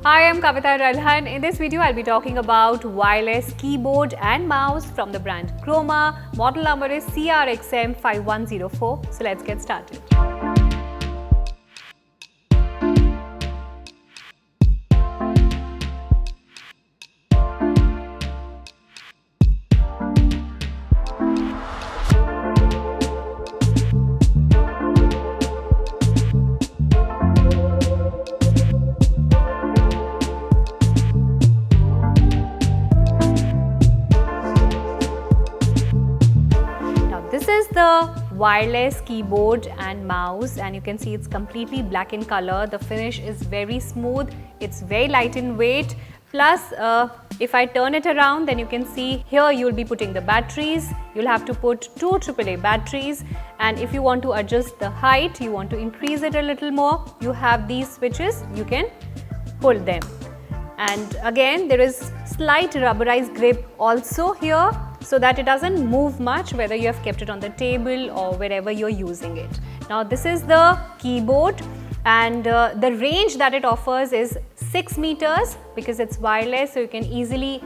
Hi, I'm Kavita Ralhan. In this video, I'll be talking about wireless keyboard and mouse from the brand Chroma. Model number is CRXM5104. So let's get started. This is the wireless keyboard and mouse, and you can see it's completely black in color. The finish is very smooth, it's very light in weight. Plus, if I turn it around, then you can see here you'll be putting the batteries. You'll have to put two AAA batteries, and if you want to adjust the height, you want to increase it a little more, you have these switches, you can pull them. And again, there is slight rubberized grip also here, so that it doesn't move much whether you have kept it on the table or wherever you're using it. Now this is the keyboard, and the range that it offers is 6 meters because it's wireless, so you can easily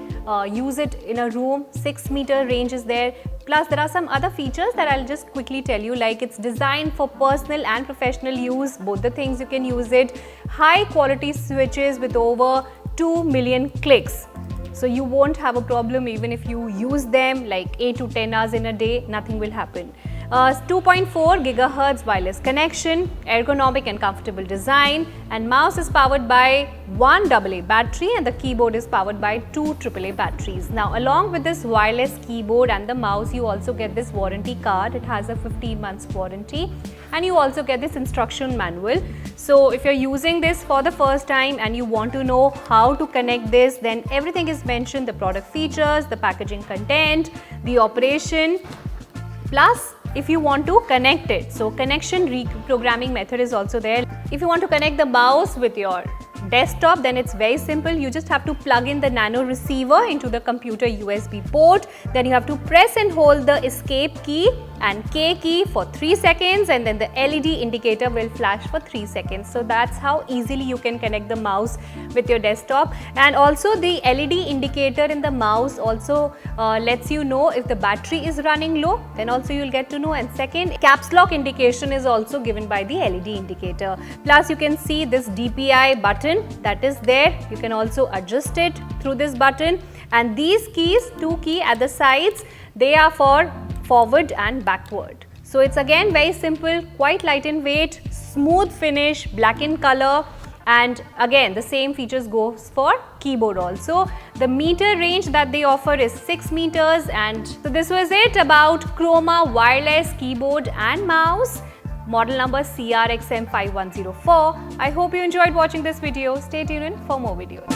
use it in a room. 6-meter range is there. Plus there are some other features that I'll just quickly tell you, like it's designed for personal and professional use, both the things you can use it. High quality switches with over 2 million clicks. So you won't have a problem even if you use them like 8 to 10 hours in a day, nothing will happen. 2.4 gigahertz wireless connection, ergonomic and comfortable design, and mouse is powered by one AA battery and the keyboard is powered by two AAA batteries. Now along with this wireless keyboard and the mouse, you also get this warranty card. It has a 15 months warranty, and you also get this instruction manual. So if you're using this for the first time and you want to know how to connect this, then everything is mentioned, the product features, the packaging content, the operation, plus if you want to connect it. So connection reprogramming method is also there. If you want to connect the mouse with your desktop, then it's very simple. You just have to plug in the nano receiver into the computer USB port. Then you have to press and hold the escape key and K key for 3 seconds, and then the LED indicator will flash for 3 seconds. So that's how easily you can connect the mouse with your desktop. And also the LED indicator in the mouse also lets you know if the battery is running low, then also you'll get to know. And second, caps lock indication is also given by the LED indicator. Plus you can see this DPI button that is there. You can also adjust it through this button, and these keys, two keys at the sides, they are for forward and backward. So it's again very simple, quite light in weight, smooth finish, black in color, and again the same features goes for keyboard also. The meter range that they offer is 6 meters. And so this was it about Chroma wireless keyboard and mouse, model number CRXM5104. I hope you enjoyed watching this video. Stay tuned in for more videos.